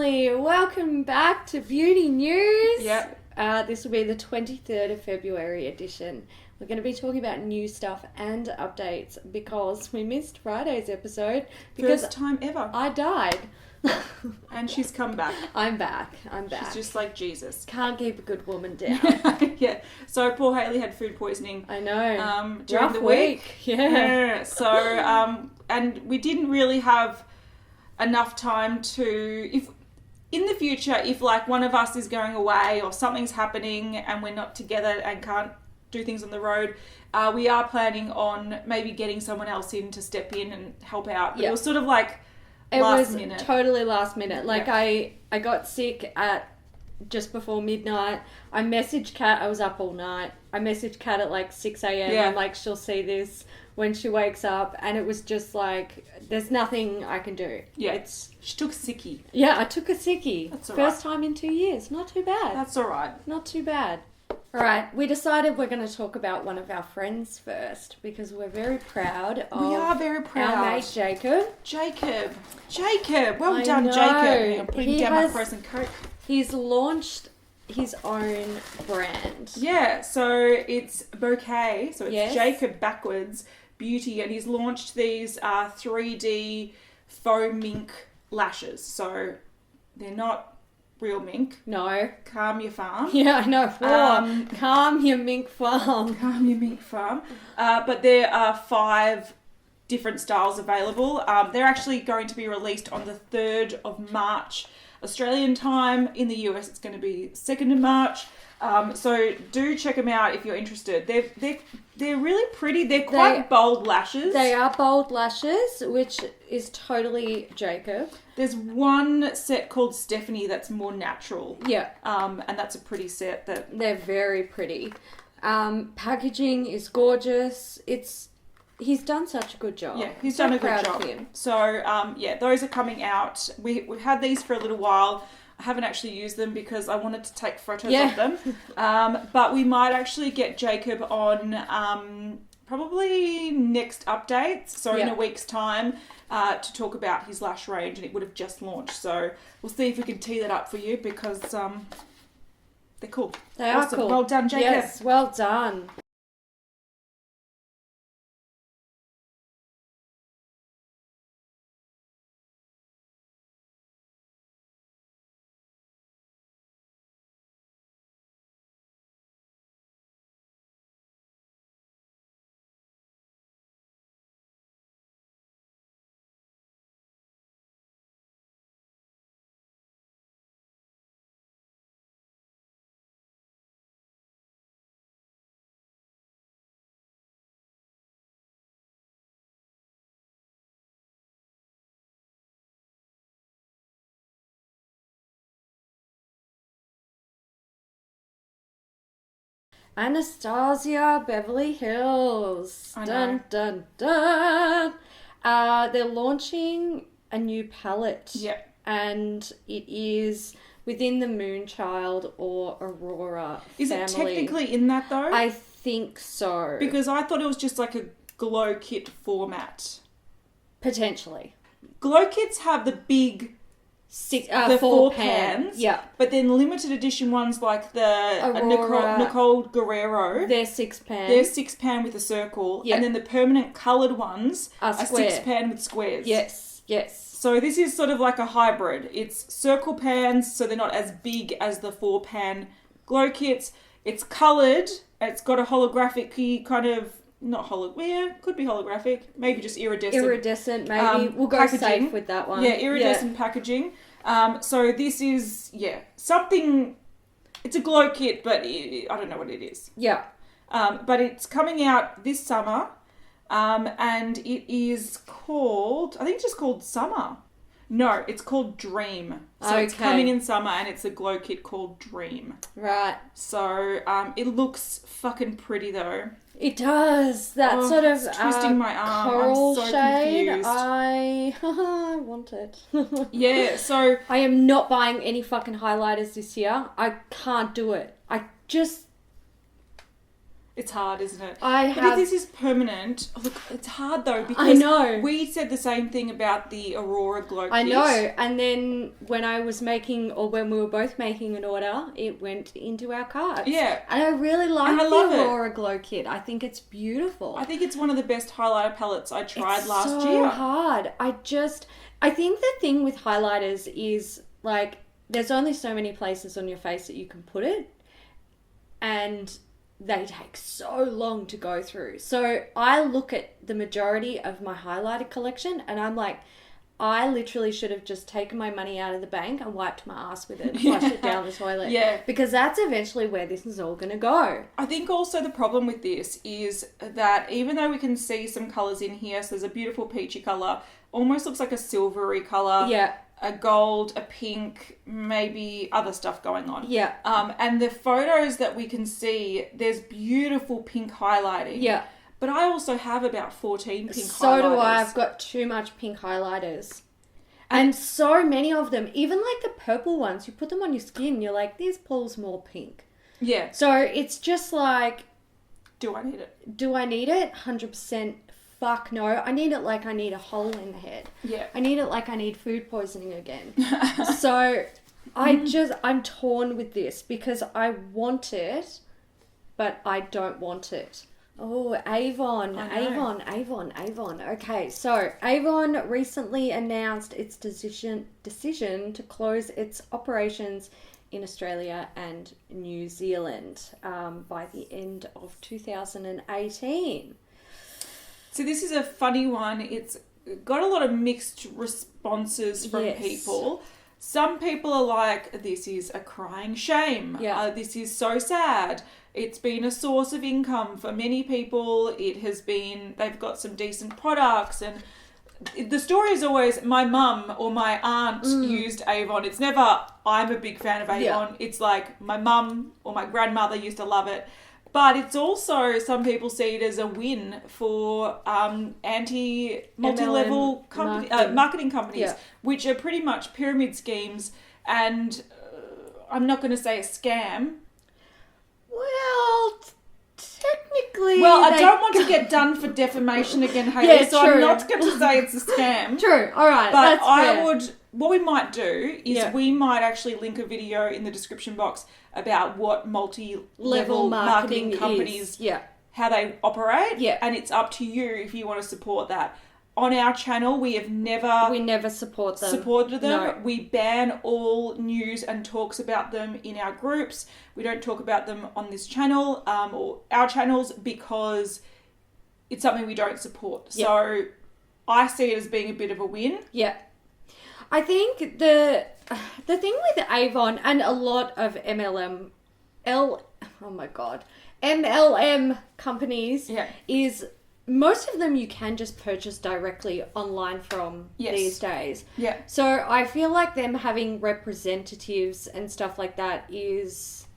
Beverly, welcome back to Beauty News. Yep. This will be the 23rd of February edition. We're going to be talking about new stuff and updates because we missed Friday's episode. Because First time ever. I died. And she's come back. I'm back. She's just like Jesus. Can't keep a good woman down. Yeah. So poor Hayley had food poisoning. I know. During Rough the week. Yeah. So, and we didn't really have enough time to, if in the future, if like one of us is going away or something's happening and we're not together and can't do things on the road, we are planning on maybe getting someone else in to step in and help out. But it was sort of like last minute. Totally last minute. Like I got sick at just before midnight. I messaged Kat. I was up all night. I messaged Kat at like 6 a.m. Yeah. I'm like, she'll see this when she wakes up. And it was just like, there's nothing I can do. Yeah. She took a sickie. Yeah, I took a sickie. That's all First right. time in 2 years. Not too bad. That's all right. Not too bad. All right, we decided we're going to talk about one of our friends first because we're very proud of We are very proud. our mate Jacob. Jacob. Well done, know. Jacob. I'm putting down my frozen Coke. He's launched his own brand. Yeah, so it's Bocaj, so it's Jacob backwards Beauty, and he's launched these 3D faux mink lashes. So they're not real mink. No. Calm your farm. Yeah, I know. Calm your mink farm. Calm your mink farm. But there are 5 different styles available. They're actually going to be released on the 3rd of March Australian time. In the US, it's going to be 2nd of March. So do check them out if you're interested. They're really pretty. They're quite bold lashes. They are bold lashes, which is totally Jacob. There's one set called Stephanie that's more natural. Yeah. And that's a pretty set. They're very pretty. Packaging is gorgeous. He's done such a good job. Yeah, he's done a good job. So, those are coming out. We've had these for a little while. I haven't actually used them because I wanted to take photos of them. But we might actually get Jacob on probably next updates. So in a week's time to talk about his lash range, and it would have just launched. So we'll see if we can tee that up for you because they're cool. They are cool. Well done, Jacob. Yes, well done. Anastasia, Beverly Hills. I know. Dun, dun, dun. They're launching a new palette. Yep. And it is within the Moonchild or Aurora Is family. it technically in that though? I think so. Because I thought it was just like a glow kit format. Potentially. Glow kits have the big... the 4 pans. Yeah. But then limited edition ones like the Aurora, Nicole Guerrero. They're 6 pan. They're 6 pan with a circle. Yeah. And then the permanent coloured ones are square. 6 pan with squares. Yes. So this is sort of like a hybrid. It's circle pans, so they're not as big as the 4 pan glow kits. It's coloured. It's got a holographic kind of... could be holographic. Maybe just iridescent. Iridescent, maybe. We'll go packaging. safe with that one. Yeah, iridescent packaging. So this is, something... It's a glow kit, but I don't know what it is. Yeah. But it's coming out this summer. And it is called... I think it's just called Summer. No, it's called Dream. So it's coming in summer and it's a glow kit called Dream. Right. So it looks fucking pretty though. It does. That sort of twisting my arm. coral I'm so shade. confused. I want it. Yeah, so... I am not buying any fucking highlighters this year. I can't do it. It's hard, isn't it? But if this is permanent, look, it's hard though because I know. We said the same thing about the Aurora Glow kit. I know, and then when we were both making an order, it went into our cart. Yeah. And I really like the Aurora Glow kit. I think it's beautiful. I think it's one of the best highlighter palettes I tried last year. It's so hard. I think the thing with highlighters is, like, there's only so many places on your face that you can put it, and they take so long to go through. So I look at the majority of my highlighter collection and I'm like, I literally should have just taken my money out of the bank and wiped my ass with it and flushed it down the toilet. Yeah. Because that's eventually where this is all going to go. I think also the problem with this is that even though we can see some colours in here, so there's a beautiful peachy colour, almost looks like a silvery colour. Yeah. A gold, a pink, maybe other stuff going on. Yeah. And the photos that we can see, there's beautiful pink highlighting. Yeah. But I also have about 14 pink highlighters. So do I. I've got too much pink highlighters. And so many of them, even like the purple ones, you put them on your skin, you're like, this pulls more pink. Yeah. So it's just like... Do I need it? Do I need it? 100%. Fuck no. I need it like I need a hole in the head. Yeah. I need it like I need food poisoning again. So I'm torn with this because I want it, but I don't want it. Oh, Avon. Okay, so Avon recently announced its decision to close its operations in Australia and New Zealand by the end of 2018. So this is a funny one. It's got a lot of mixed responses from people. Some people are like, this is a crying shame. Yeah. This is so sad. It's been a source of income for many people. They've got some decent products. And the story is always, my mum or my aunt used Avon. It's never, I'm a big fan of Avon. Yeah. It's like, my mum or my grandmother used to love it. But it's also, some people see it as a win for multi-level marketing companies, which are pretty much pyramid schemes. And I'm not going to say a scam. Well, technically... Well, I don't want to get done for defamation again, Hayley, so true. I'm not going to say it's a scam. True, all right, but that's fair. What we might do is we might actually link a video in the description box about what multi-level marketing companies, how they operate. Yeah. And it's up to you if you want to support that. On our channel, we never supported them. No. We ban all news and talks about them in our groups. We don't talk about them on this channel or our channels because it's something we don't support. Yep. So I see it as being a bit of a win. Yeah. I think the thing with Avon and a lot of MLM companies is most of them you can just purchase directly online from these days. Yeah. So I feel like them having representatives and stuff like that is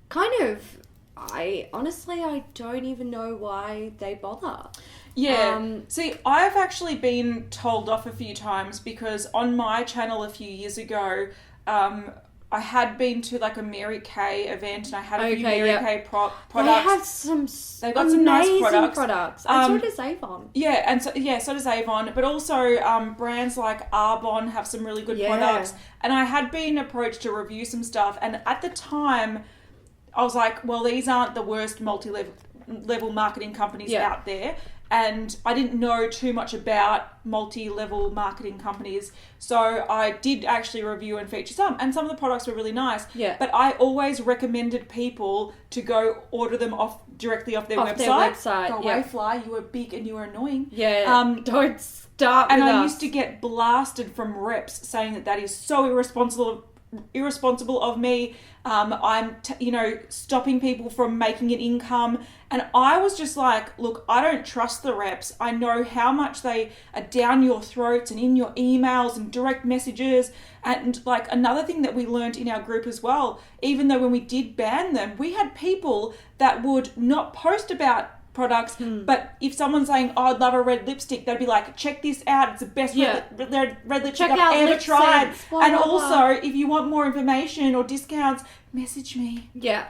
kind of... I don't even know why they bother. Yeah. See, I've actually been told off a few times because on my channel a few years ago, I had been to like a Mary Kay event and I had a few Mary Kay products. They've got some nice products. And so does Avon. Yeah, and so does Avon. But also brands like Arbonne have some really good products. And I had been approached to review some stuff. And at the time, I was like, well, these aren't the worst multi-level marketing companies out there. And I didn't know too much about multi-level marketing companies. So I did actually review and feature some. And some of the products were really nice. Yeah. But I always recommended people to go order them directly off their website. Go away, fly. You were big and you were annoying. Yeah. Don't start with us. And I used to get blasted from reps saying that is so irresponsible of me. I'm stopping people from making an income. And I was just like, look, I don't trust the reps. I know how much they are down your throats and in your emails and direct messages. And like another thing that we learned in our group as well, even though when we did ban them, we had people that would not post about products, but if someone's saying, oh, I'd love a red lipstick, they'd be like, check this out, it's the best red lipstick I've ever tried. And also, if you want more information or discounts, message me. Yeah.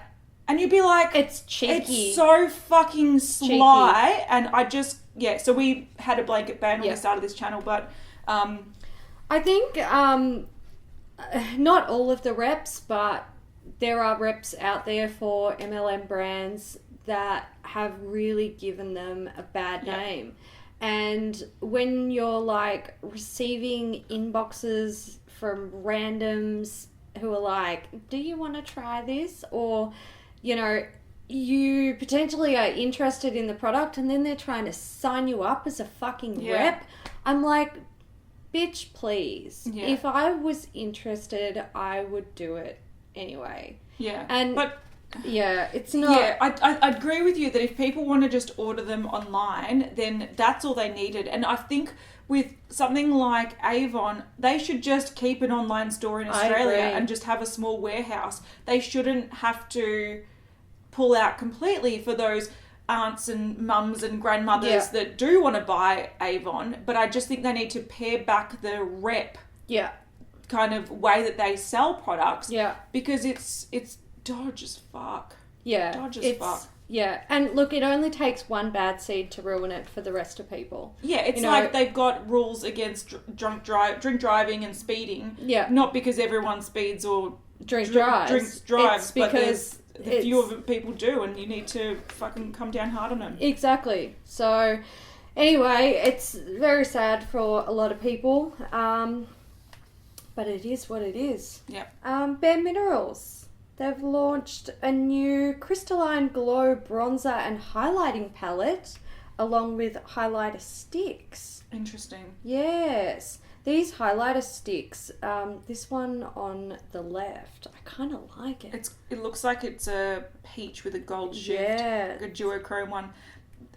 And you'd be like, it's cheeky. It's so fucking sly. Cheeky. And I just, so we had a blanket ban when we started this channel, but... I think not all of the reps, but there are reps out there for MLM brands that have really given them a bad name. And when you're like receiving inboxes from randoms who are like, do you want to try this? Or, you know, you potentially are interested in the product and then they're trying to sign you up as a fucking rep. I'm like, bitch, please. Yeah. If I was interested, I would do it anyway. Yeah. But it's not... Yeah, I agree with you that if people want to just order them online, then that's all they needed. And I think with something like Avon, they should just keep an online store in Australia and just have a small warehouse. They shouldn't have to pull out completely for those aunts and mums and grandmothers that do want to buy Avon. But I just think they need to pare back the rep kind of way that they sell products. Yeah. Because it's dodge as fuck. Yeah. Dodge as fuck. Yeah, and look, it only takes one bad seed to ruin it for the rest of people. Yeah, it's like they've got rules against drink driving and speeding. Yeah. Not because everyone speeds or drinks drives, it's because the fewer people do, and you need to fucking come down hard on them. Exactly. So, anyway, it's very sad for a lot of people, but it is what it is. Yeah. Bare Minerals. They've launched a new Crystalline Glow Bronzer and Highlighting Palette along with highlighter sticks. Interesting. Yes. These highlighter sticks, this one on the left, I kind of like it. It looks like it's a peach with a gold shift, like a duochrome one.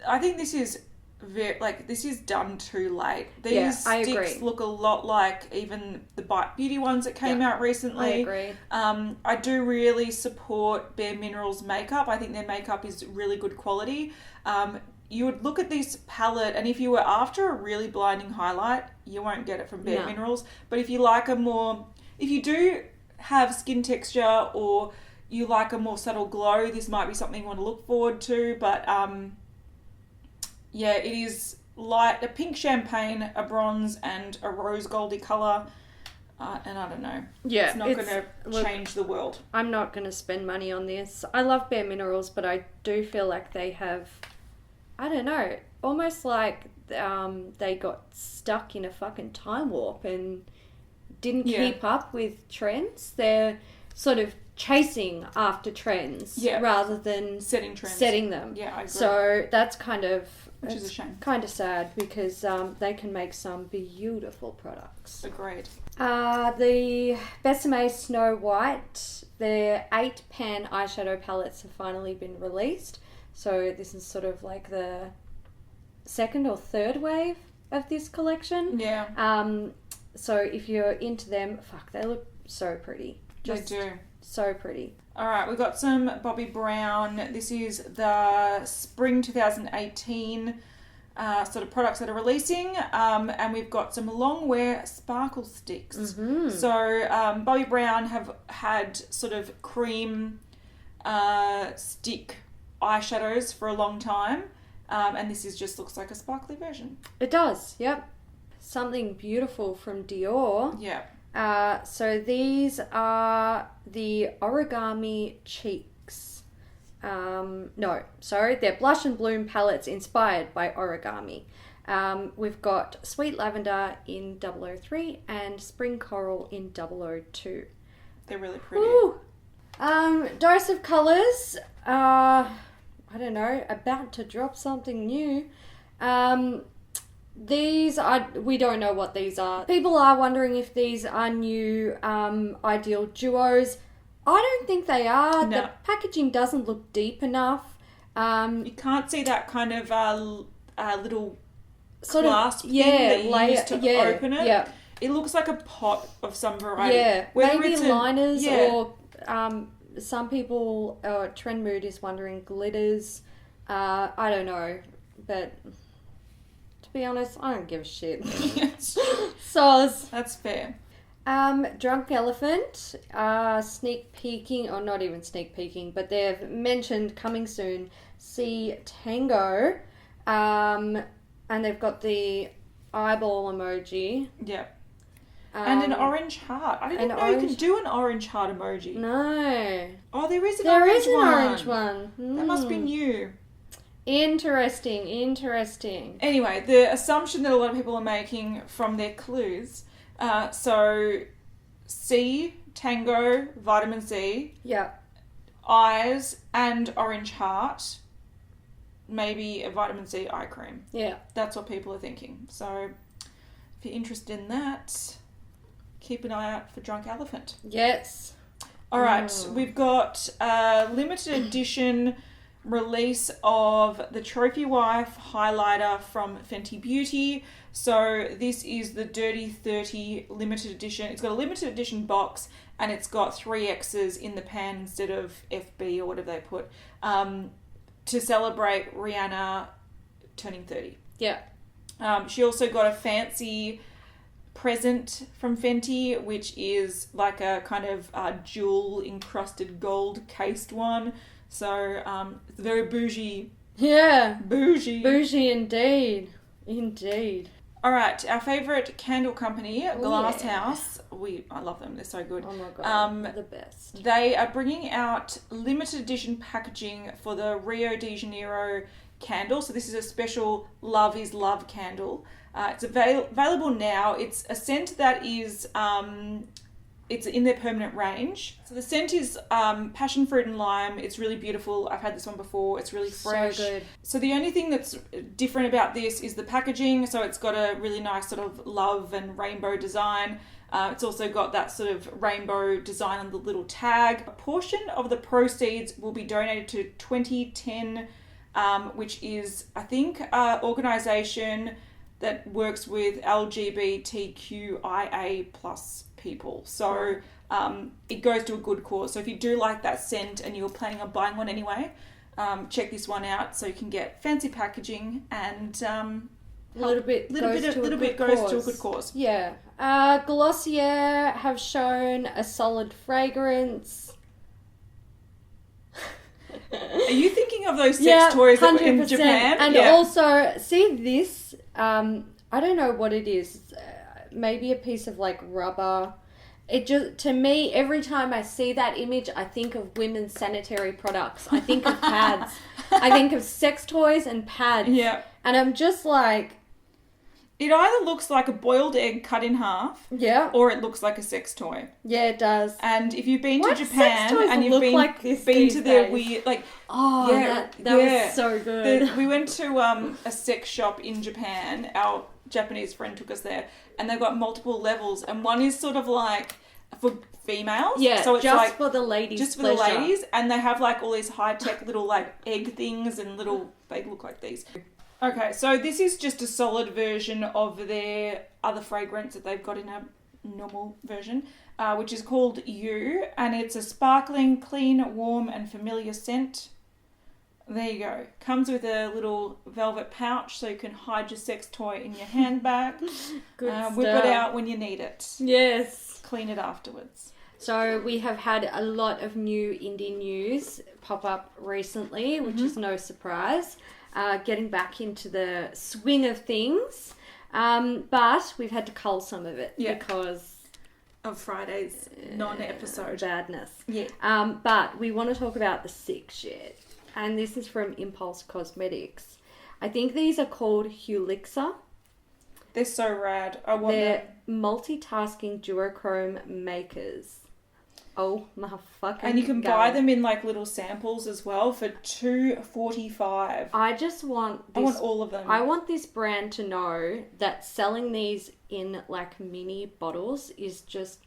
I think this is this is done too late. These sticks look a lot like even the Bite Beauty ones that came out recently. I agree. I do really support Bare Minerals makeup. I think their makeup is really good quality. You would look at this palette, and if you were after a really blinding highlight, you won't get it from Bare Minerals. But if you like if you do have skin texture or you like a more subtle glow, this might be something you want to look forward to. But it is light, a pink champagne, a bronze, and a rose goldy colour. And I don't know. Yeah, it's not going to change the world. I'm not going to spend money on this. I love Bare Minerals, but I do feel like they have, I don't know, almost like they got stuck in a fucking time warp and didn't keep up with trends. They're sort of chasing after trends rather than setting them. Yeah, I agree. So that's kind of... Which is a shame. Kind of sad because they can make some beautiful products. Agreed. The Besame Snow White, their 8-pan eyeshadow palettes have finally been released. So this is sort of like the second or third wave of this collection. Yeah. So if you're into them, they look so pretty. They do. So pretty. All right, we've got some Bobbi Brown. This is the spring 2018 sort of products that are releasing. And we've got some long wear sparkle sticks. Mm-hmm. So Bobbi Brown have had sort of cream stick eyeshadows for a long time. And this just looks like a sparkly version. It does, yep. Something beautiful from Dior. Yeah. So these are the Origami Cheeks. They're Blush and Bloom palettes inspired by Origami. We've got Sweet Lavender in 003 and Spring Coral in 002. They're really pretty. Ooh. Dose of colours. I don't know, about to drop something new. We don't know what these are. People are wondering if these are new ideal duos. I don't think they are. No. The packaging doesn't look deep enough. You can't see that kind of little sort clasp thing that you use to open it. Yeah. It looks like a pot of some variety. Yeah, maybe liners or some people, Trend Mood is wondering glitters. I don't know, but... To be honest, I don't give a shit. Soz. That's fair. Drunk Elephant are sneak peeking, or not even sneak peeking, but they've mentioned coming soon CTango, and they've got the eyeball emoji. Yep. And an orange heart. I didn't know you could do an orange heart emoji. No. Oh, there is an orange one. That must be new. Interesting. Anyway, the assumption that a lot of people are making from their clues, so C, Tango, vitamin C, eyes and orange heart, maybe a vitamin C eye cream. Yeah. That's what people are thinking. So if you're interested in that, keep an eye out for Drunk Elephant. Yes. All right, we've got a limited edition release of the Trophy Wife highlighter from Fenty Beauty. So this is the Dirty 30 limited edition. It's got a limited edition box and it's got 3Xs in the pan instead of FB or whatever they put, to celebrate Rihanna turning 30. Yeah. She also got a fancy present from Fenty, which is like a kind of jewel encrusted gold cased one. So it's very bougie. Yeah. Bougie. Bougie indeed. Indeed. All right, our favourite candle company, Glasshouse. I love them. They're so good. Oh my god, the best. They are bringing out limited edition packaging for the Rio de Janeiro candle. So this is a special Love is Love candle. It's available now. It's a scent that is it's in their permanent range. So the scent is passion fruit and lime. It's really beautiful. I've had this one before. It's really fresh. So good. So the only thing that's different about this is the packaging. So it's got a really nice sort of love and rainbow design. It's also got that sort of rainbow design on the little tag. A portion of the proceeds will be donated to 2010, which is, I think, an organisation that works with LGBTQIA plus people. So it goes to a good cause. So if you do like that scent and you're planning on buying one anyway, check this one out so you can get fancy packaging and a little bit goes to a good cause. Yeah. Glossier have shown a solid fragrance. Are you thinking of those sex toys that were in Japan? And also, see this, I don't know what it is. Maybe a piece of like rubber. It just, to me, every time I see that image, I think of women's sanitary products. I think of pads. I think of sex toys and pads. Yeah. And I'm just like... It either looks like a boiled egg cut in half, or it looks like a sex toy. Yeah, it does. And if you've been to Japan and you've been, like been to their weird, like, that was so good. We went to a sex shop in Japan. Our Japanese friend took us there, and they've got multiple levels, and one is sort of like for females. Yeah, so it's just like for the ladies. Just for the ladies, and they have like all these high tech little like egg things and little. They look like these. Okay, so this is just a solid version of their other fragrance that they've got in a normal version, which is called You, and it's a sparkling, clean, warm, and familiar scent. There you go. Comes with a little velvet pouch so you can hide your sex toy in your handbag. Good whip it out when you need it. Yes. Clean it afterwards. So we have had a lot of new indie news pop up recently, which is no surprise. Getting back into the swing of things. But we've had to cull some of it because of Friday's non-episode badness. Yeah. But we want to talk about the sick shit. And this is from Impulse Cosmetics. I think these are called Huelixir. They're so rad. I want They're multitasking duochrome makers. Oh my fucking And you can buy them in like little samples as well for $2.45. I just want this, I want all of them. I want this brand to know that selling these in like mini bottles is just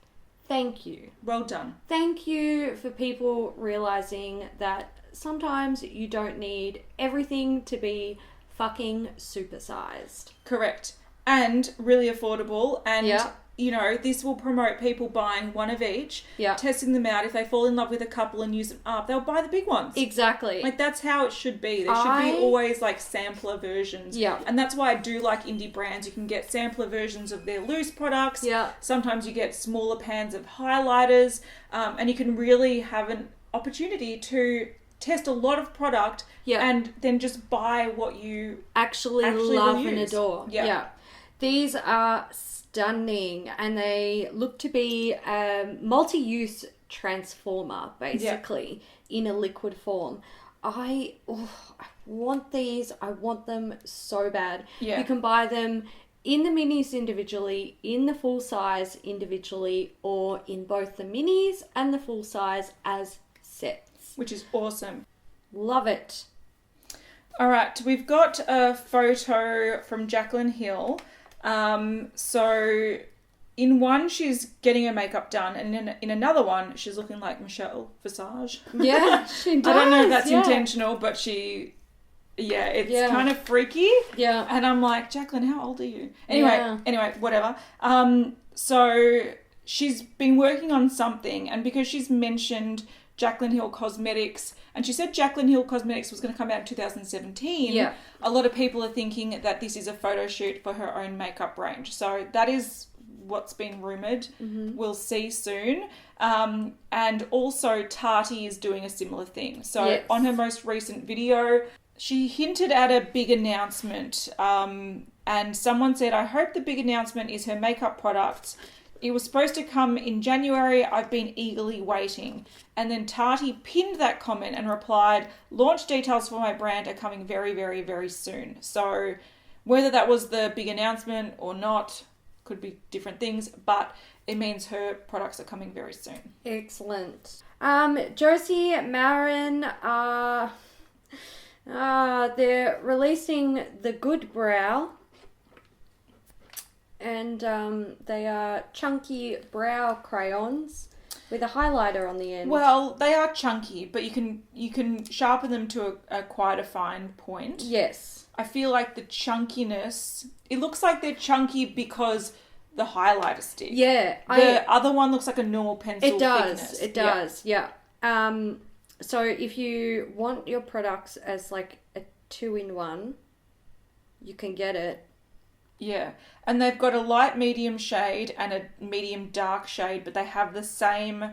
thank you. Well done. Thank you for people realizing that sometimes you don't need everything to be fucking supersized. Correct. And really affordable, and you know, this will promote people buying one of each, Yeah. testing them out. If they fall in love with a couple and use them up, they'll buy the big ones. Exactly. Like, that's how it should be. There should be always, like, sampler versions. Yeah. And that's why I do like indie brands. You can get sampler versions of their loose products. Yeah. Sometimes you get smaller pans of highlighters. And you can really have an opportunity to test a lot of product and then just buy what you actually love and use. adore. Yeah. These are stunning, and they look to be a multi-use transformer, basically, in a liquid form. I want these. I want them so bad. Yeah. You can buy them in the minis individually, in the full size individually, or in both the minis and the full size as sets. Which is awesome. Love it. All right, we've got a photo from Jaclyn Hill. So in one, she's getting her makeup done, and in another one, she's looking like Michelle Visage. Yeah, she does. I don't know if that's intentional, but it's kind of freaky. Yeah. And I'm like, Jaclyn, how old are you? Anyway, whatever. So she's been working on something, and because she's mentioned Jaclyn Hill Cosmetics, and she said Jaclyn Hill Cosmetics was going to come out in 2017. A lot of people are thinking that this is a photo shoot for her own makeup range. So that is what's been rumoured. Mm-hmm. We'll see soon. And also Tati is doing a similar thing. So on her most recent video, she hinted at a big announcement. And someone said, I hope the big announcement is her makeup products. It was supposed to come in January. I've been eagerly waiting. And then Tati pinned that comment and replied, launch details for my brand are coming very, very, very soon. So whether that was the big announcement or not, could be different things, but it means her products are coming very soon. Excellent. Josie, Marin, they're releasing the Good Brow. And they are chunky brow crayons with a highlighter on the end. Well, they are chunky, but you can sharpen them to a quite a fine point. Yes. I feel like the chunkiness, it looks like they're chunky because the highlighter stick. Yeah. The other one looks like a normal pencil thickness. It does, yeah. So if you want your products as like a 2-in-1, you can get it. Yeah, and they've got a light medium shade and a medium dark shade, but they have the same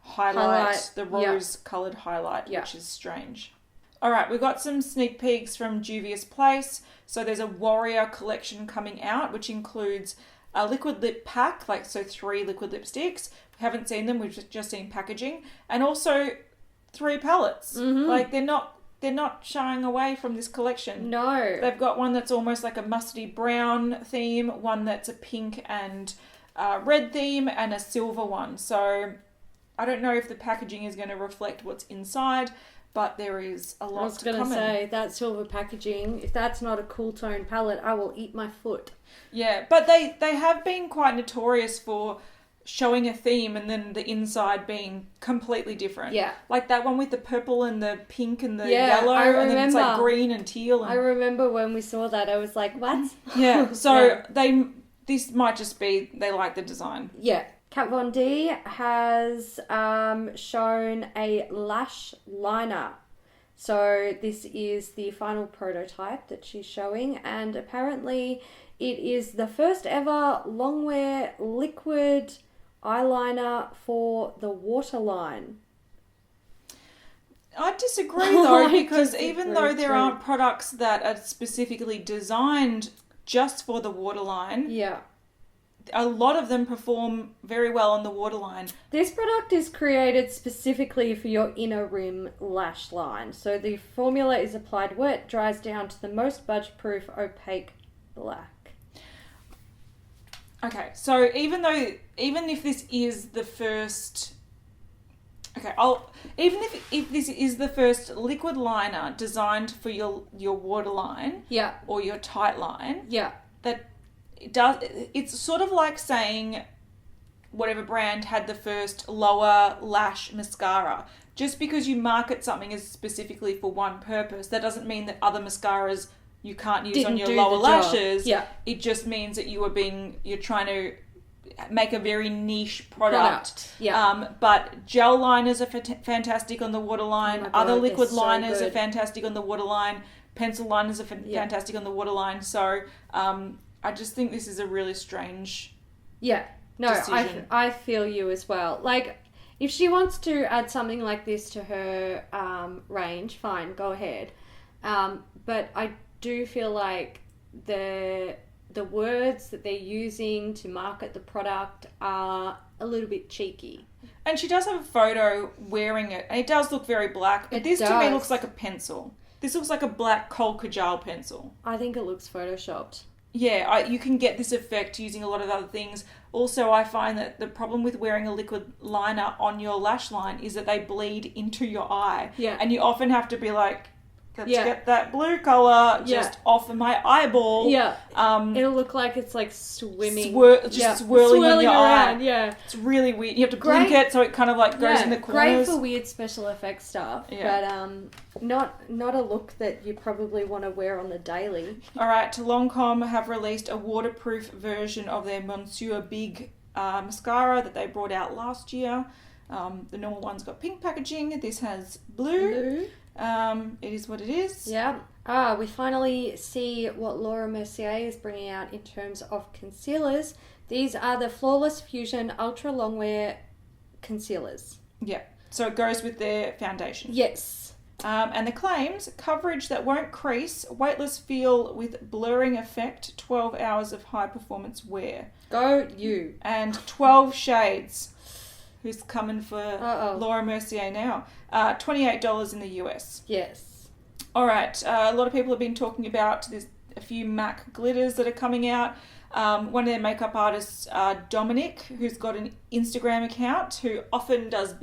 highlight. The rose-coloured highlight, which is strange. All right, we've got some sneak peeks from Juvia's Place. So there's a Warrior collection coming out, which includes a liquid lip pack, 3 liquid lipsticks. We haven't seen them, we've just seen packaging. And also 3 palettes. Mm-hmm. They're not shying away from this collection. No. They've got one that's almost like a mustardy brown theme, one that's a pink and red theme, and a silver one. So I don't know if the packaging is going to reflect what's inside, but there is a lot to come in. I was going to say, that silver packaging, if that's not a cool tone palette, I will eat my foot. Yeah, but they have been quite notorious for showing a theme and then the inside being completely different. Yeah. Like that one with the purple and the pink and the yellow, and then it's like green and teal. And... I remember when we saw that, I was like, what? Yeah, so this might just be, they like the design. Yeah. Kat Von D has shown a lash liner. So this is the final prototype that she's showing, and apparently it is the first ever longwear liquid eyeliner for the waterline. I disagree though, because even though there aren't products that are specifically designed just for the waterline, a lot of them perform very well on the waterline. This product is created specifically for your inner rim lash line. So the formula is applied wet, dries down to the most budge-proof opaque black. Okay, so even if this is the first... Okay, even if this is the first liquid liner designed for your waterline, or your tight line, that it's sort of like saying whatever brand had the first lower lash mascara. Just because you market something as specifically for one purpose, that doesn't mean that other mascaras you can't use on your lower lashes. Yeah. It just means that you're trying to make a very niche product. Yeah. But gel liners are fantastic on the waterline. Oh my God, Other liquid they're so liners are good. fantastic on the waterline. Pencil liners are fantastic on the waterline. So I just think this is a really strange decision. I feel you as well. Like, if she wants to add something like this to her range, fine, go ahead. But I do feel like the words that they're using to market the product are a little bit cheeky. And she does have a photo wearing it, and it does look very black. But this to me looks like a pencil. This looks like a black Kohl Kajal pencil. I think it looks photoshopped. Yeah, you can get this effect using a lot of other things. Also, I find that the problem with wearing a liquid liner on your lash line is that they bleed into your eye. Yeah. And you often have to be like, let's get that blue colour just off of my eyeball. Yeah. It'll look like it's like swimming. Swirling in your around, eye. Yeah. It's really weird. You have to blink it so it kind of like goes in the corners. Great for weird special effects stuff. Yeah. But not a look that you probably want to wear on the daily. Alright, Lancôme have released a waterproof version of their Monsieur Big mascara that they brought out last year. The normal one's got pink packaging. This has blue. It is what it is. Yeah. We finally see what Laura Mercier is bringing out in terms of concealers. These are the Flawless Fusion Ultra Longwear Concealers. Yeah. So it goes with their foundation. Yes. And the claims, coverage that won't crease, weightless feel with blurring effect, 12 hours of high performance wear. Go you. And 12 shades. Who's coming for Laura Mercier now? $28 in the US. Yes. All right. A lot of people have been talking about a few MAC glitters that are coming out. One of their makeup artists, Dominic, who's got an Instagram account, who often does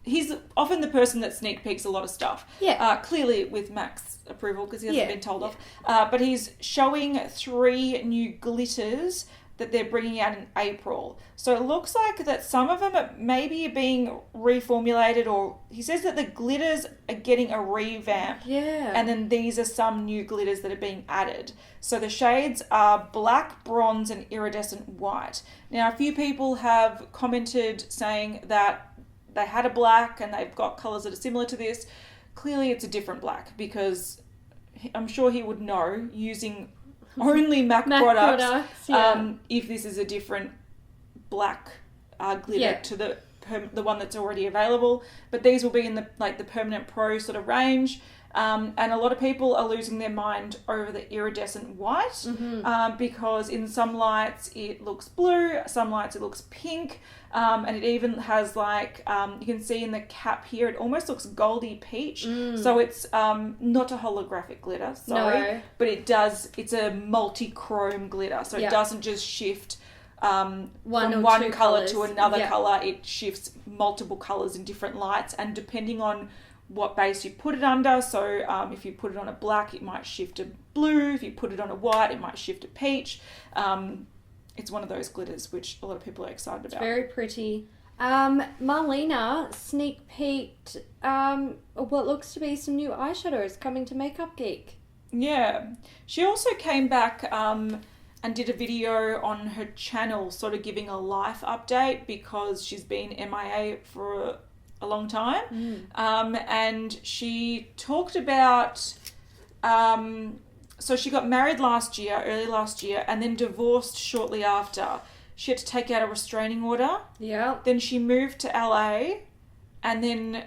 he's often the person that sneak peeks a lot of stuff. Yeah. Clearly with Mac's approval because he hasn't been told off. But he's showing 3 new glitters that they're bringing out in April. So it looks like that some of them are maybe being reformulated, or he says that the glitters are getting a revamp. Yeah. And then these are some new glitters that are being added. So the shades are black, bronze, and iridescent white. Now, a few people have commented saying that they had a black and they've got colours that are similar to this. Clearly it's a different black, because I'm sure he would know using only MAC products if this is a different black glitter to the one that's already available. But these will be in the Permanent Pro sort of range. And a lot of people are losing their mind over the iridescent white because in some lights it looks blue, some lights it looks pink, and it even has you can see in the cap here, it almost looks goldy peach. So it's not a holographic glitter, but it's a multi-chrome glitter, so it doesn't just shift from one colour to another colour. It shifts multiple colours in different lights, and depending on what base you put it under. So if you put it on a black, it might shift to blue. If you put it on a white, it might shift to peach. It's one of those glitters which a lot of people are excited about. It's very pretty. Marlena sneak peeked what looks to be some new eyeshadows coming to Makeup Geek. Yeah. She also came back and did a video on her channel sort of giving a life update, because she's been MIA for a long time. And she talked about so she got married early last year, and then divorced shortly after. She had to take out a restraining order. Yeah. Then she moved to LA, and then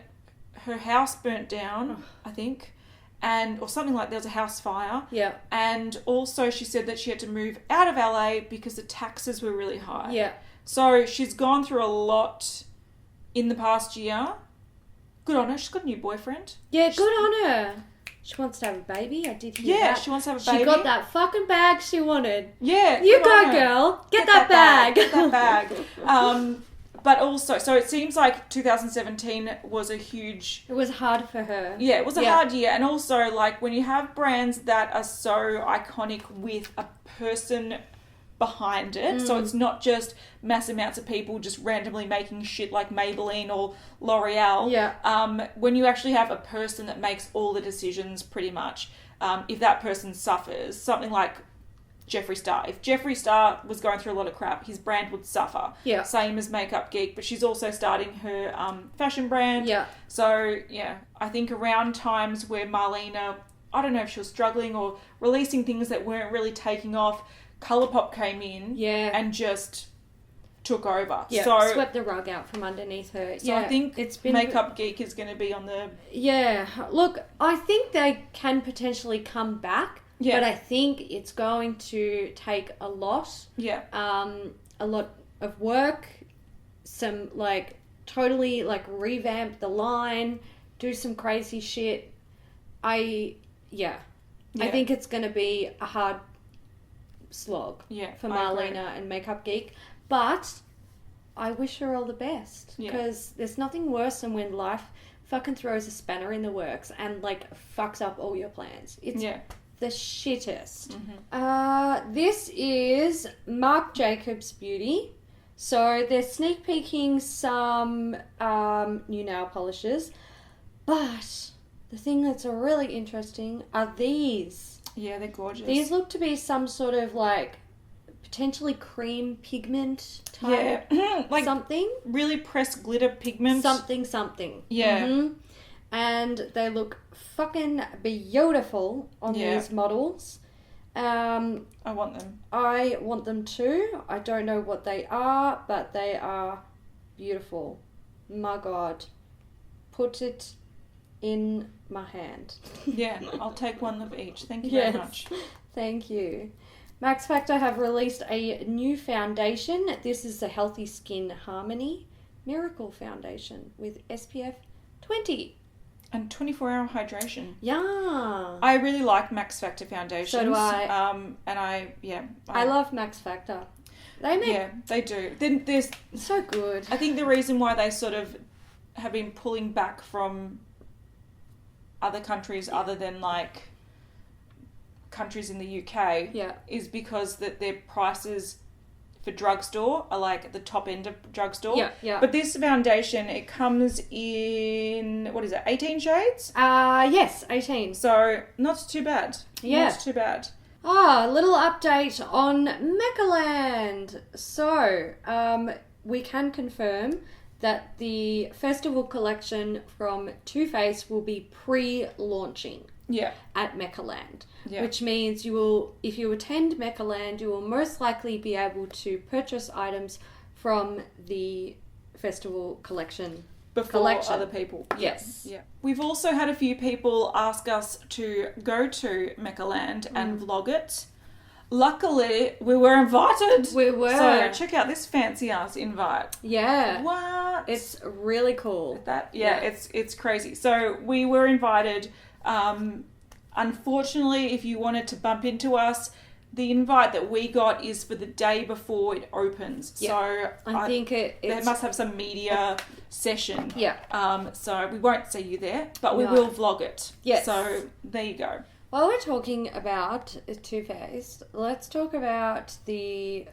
her house burnt down, I think, or something like there was a house fire. Yeah. And also she said that she had to move out of LA because the taxes were really high. Yeah. So she's gone through a lot in the past year. Good on her. She's got a new boyfriend. Yeah, good on her. She wants to have a baby. I did hear that. Yeah, she wants to have a baby. She got that fucking bag she wanted. Yeah. You go, girl. Get that bag. Get that bag. But also, so it seems like 2017 was a huge... It was hard for her. Yeah, it was a hard year. And also, when you have brands that are so iconic with a person behind it, so it's not just mass amounts of people just randomly making shit like Maybelline or L'Oreal. Yeah. When you actually have a person that makes all the decisions, pretty much, if that person suffers, something like Jeffree Star. If Jeffree Star was going through a lot of crap, his brand would suffer. Yeah. Same as Makeup Geek, but she's also starting her fashion brand. Yeah. So, yeah, I think around times where Marlena, I don't know if she was struggling or releasing things that weren't really taking off, Colourpop came in and just took over. Yeah, so, swept the rug out from underneath her. So I think it's been Makeup Geek is going to be on the... Yeah, look, I think they can potentially come back, but I think it's going to take a lot. Yeah. A lot of work, some, like, totally, like, revamp the line, do some crazy shit. I think it's going to be a hard slog for Marlena and Makeup Geek. But I wish her all the best because there's nothing worse than when life fucking throws a spanner in the works and like fucks up all your plans. It's the shittest. This is Marc Jacobs Beauty. So they're sneak peeking some new nail polishes, but the thing that's really interesting are these. Yeah, they're gorgeous. These look to be some sort of like potentially cream pigment type like something. Really pressed glitter pigment. Something. Yeah. Mm-hmm. And they look fucking beautiful on these models. I want them. I want them too. I don't know what they are, but they are beautiful. My God. Put it in my hand. Yeah, I'll take one of each. Thank you very much. Thank you. Max Factor have released a new foundation. This is the Healthy Skin Harmony Miracle Foundation with SPF 20. And 24-hour hydration. Yeah. I really like Max Factor foundations. So do I. And I love Max Factor. They make... Yeah, they do. Then there's... So good. I think the reason why they sort of have been pulling back from other countries other than like countries in the UK is because that their prices for drugstore are like at the top end of drugstore. Yeah. But this foundation, it comes in, 18 shades? Yes, 18. So not too bad. Yeah. Not too bad. A little update on Mecca Land. So, we can confirm that the festival collection from Too Faced will be pre-launching at Mecca Land. Yeah. Which means if you attend Mecca Land, you will most likely be able to purchase items from the festival collection. Before other people. Yes. Yeah. We've also had a few people ask us to go to Mecca Land and vlog it. Luckily, we were invited. We were. So check out this fancy ass invite. Yeah. What? It's really cool. It's crazy. So we were invited. Unfortunately, if you wanted to bump into us, the invite that we got is for the day before it opens. Yeah. So I think they must have some media session. Yeah. So we won't see you there, but we will vlog it. Yes. So there you go. While we're talking about Too Faced, let's talk about the...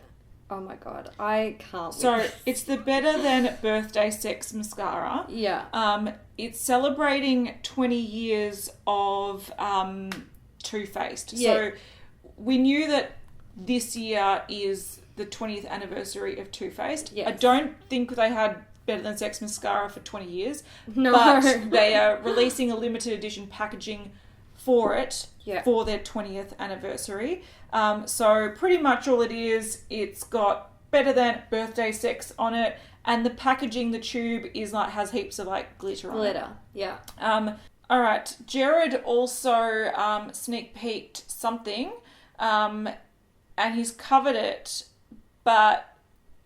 Oh my God, I can't So it's the Better Than Birthday Sex Mascara. Yeah. It's celebrating 20 years of Too Faced. Yeah. So we knew that this year is the 20th anniversary of Too Faced. Yes. I don't think they had Better Than Sex Mascara for 20 years. No. But they are releasing a limited edition packaging for it for their 20th anniversary. So pretty much all it is, it's got Better Than Birthday Sex on it, and the packaging, the tube is like has heaps of like glitter on it. Yeah. All right, Jared also sneak peeked something, and he's covered it, but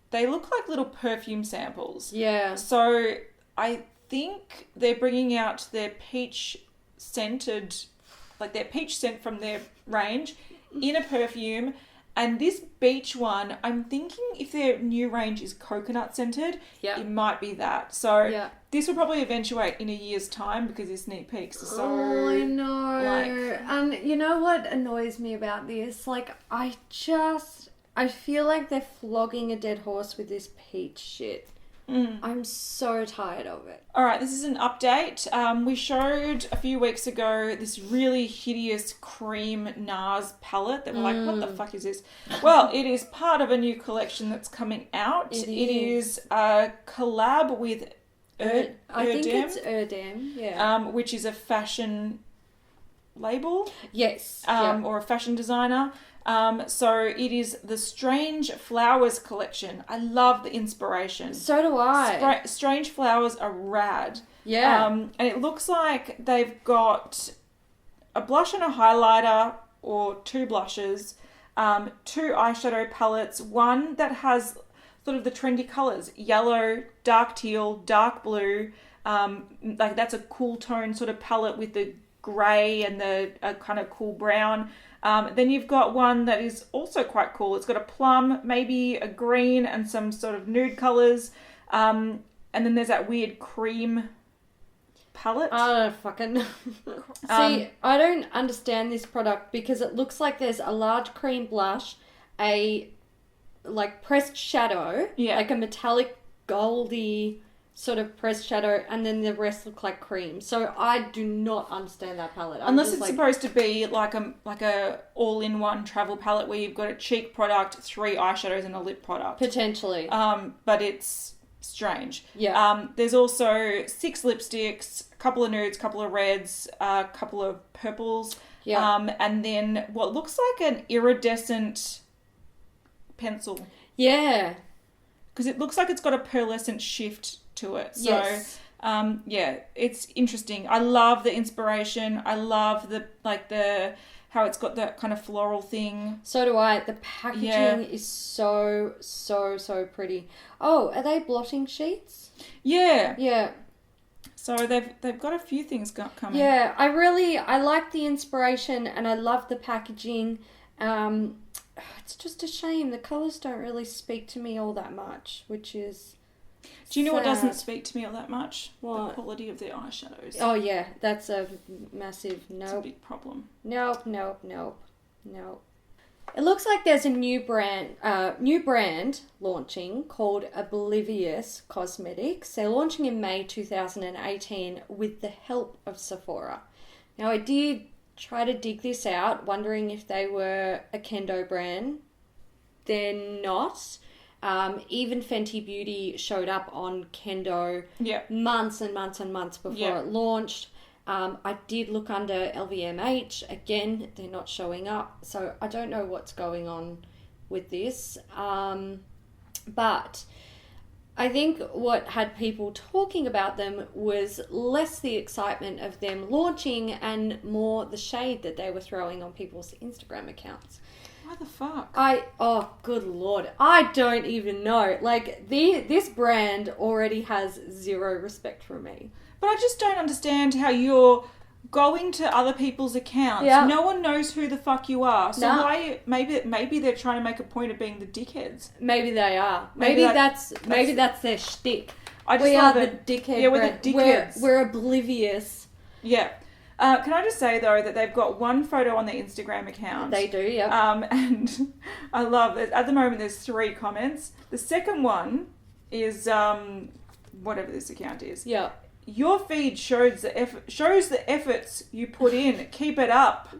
they look like little perfume samples. Yeah. So I think they're bringing out their peach scented, like their peach scent from their range in a perfume. And this beach one, I'm thinking if their new range is coconut scented, it might be that. So this will probably eventuate in a year's time because these sneak peeks are so... Oh, I know. And you know what annoys me about this? Like, I feel like they're flogging a dead horse with this peach shit. I'm so tired of it. All right, this is an update. We showed a few weeks ago this really hideous cream Nars palette that we're like, what the fuck is this? Well, it is part of a new collection that's coming out. It is a collab with I think Erdem, it's Erdem, yeah. which is a fashion label. Yes. Or a fashion designer. So it is the Strange Flowers collection. I love the inspiration. So do I. Strange Flowers are rad. Yeah. And it looks like they've got a blush and a highlighter, or two blushes, two eyeshadow palettes, one that has sort of the trendy colours, yellow, dark teal, dark blue, like that's a cool tone sort of palette with the grey and the kind of cool brown. Then you've got one that is also quite cool. It's got a plum, maybe a green, and some sort of nude colours. And then there's that weird cream palette. I don't fucking know. See, I don't understand this product because it looks like there's a large cream blush, a like pressed shadow, like a metallic goldy sort of pressed shadow, and then the rest look like cream. So I do not understand that palette. Unless it's supposed to be like a all-in-one travel palette where you've got a cheek product, 3 eyeshadows, and a lip product. Potentially. But it's strange. Yeah. There's also 6 lipsticks, a couple of nudes, a couple of reds, a couple of purples. Yeah. And then what looks like an iridescent pencil. Yeah. Because it looks like it's got a pearlescent shift to it. So, yes. Yeah, it's interesting. I love the inspiration. I love how it's got that kind of floral thing. So do I. The packaging is so pretty. Oh, are they blotting sheets? Yeah. Yeah. So they've got a few things coming. Yeah, I like the inspiration and I love the packaging. It's just a shame the colours don't really speak to me all that much, which is Do you know sad. what doesn't speak to me all that much? What? The quality of their eyeshadows. Oh yeah, that's a massive It's a big problem. Nope. It looks like there's a new brand launching called Oblivious Cosmetics. They're launching in May 2018 with the help of Sephora. Now I did try to dig this out, wondering if they were a Kendo brand. They're not. Even Fenty Beauty showed up on Kendo months and months and months before it launched. I did look under LVMH. Again, they're not showing up. So I don't know what's going on with this. But I think what had people talking about them was less the excitement of them launching and more the shade that they were throwing on people's Instagram accounts. Why the fuck? Oh, good Lord. I don't even know. Like, this brand already has zero respect for me. But I just don't understand how you're going to other people's accounts. Yeah. No one knows who the fuck you are. So No. why? Maybe they're trying to make a point of being the dickheads. Maybe they are. Maybe that's their shtick. We are the dickhead Yeah, we're brand. the dickheads. We're oblivious. Yeah. Can I just say, though, that they've got one photo on their Instagram account. They do, yeah. And I love it. At the moment, there's 3 comments. The second one is, whatever this account is. Yeah. Your feed shows the efforts you put in. Keep it up.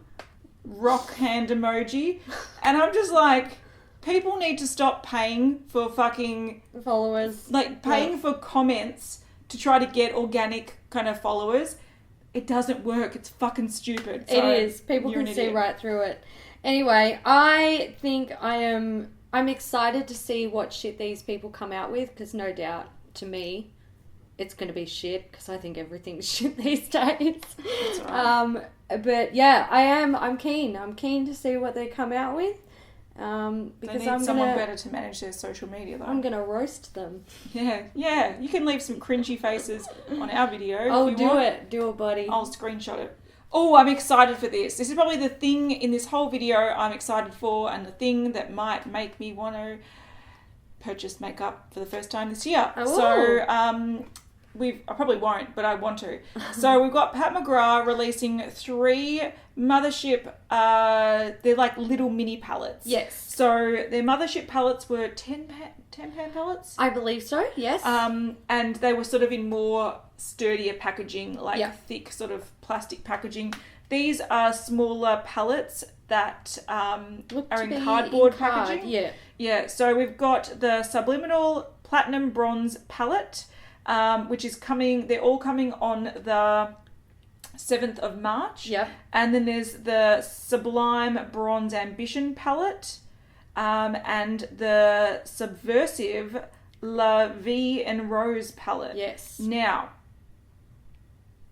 Rock hand emoji. And I'm just like, people need to stop paying for fucking... followers. Like, paying for comments to try to get organic kind of followers. It doesn't work. It's fucking stupid. So it is. People can see right through it. Anyway, I think I'm excited to see what shit these people come out with, because no doubt, to me, it's going to be shit, because I think everything's shit these days. That's right. But yeah, I'm keen. I'm keen to see what they come out with. Because they need someone better to manage their social media, though. I'm going to roast them. Yeah. You can leave some cringy faces on our video. Oh, do it, buddy. I'll screenshot it. Oh, I'm excited for this. This is probably the thing in this whole video I'm excited for, and the thing that might make me want to purchase makeup for the first time this year. Oh. So, I probably won't, but I want to. So we've got Pat McGrath releasing 3 Mothership, they're like little mini palettes. Yes. So their Mothership palettes were 10 pound palettes. I believe so, yes. And they were sort of in more sturdier packaging, like thick sort of plastic packaging. These are smaller palettes that are in cardboard packaging. Yeah. Yeah, so we've got the Subliminal Platinum Bronze palette, which is coming, they're all coming on the 7th of March. Yeah. And then there's the Sublime Bronze Ambition palette, and the Subversive La Vie and Rose palette. Yes. Now,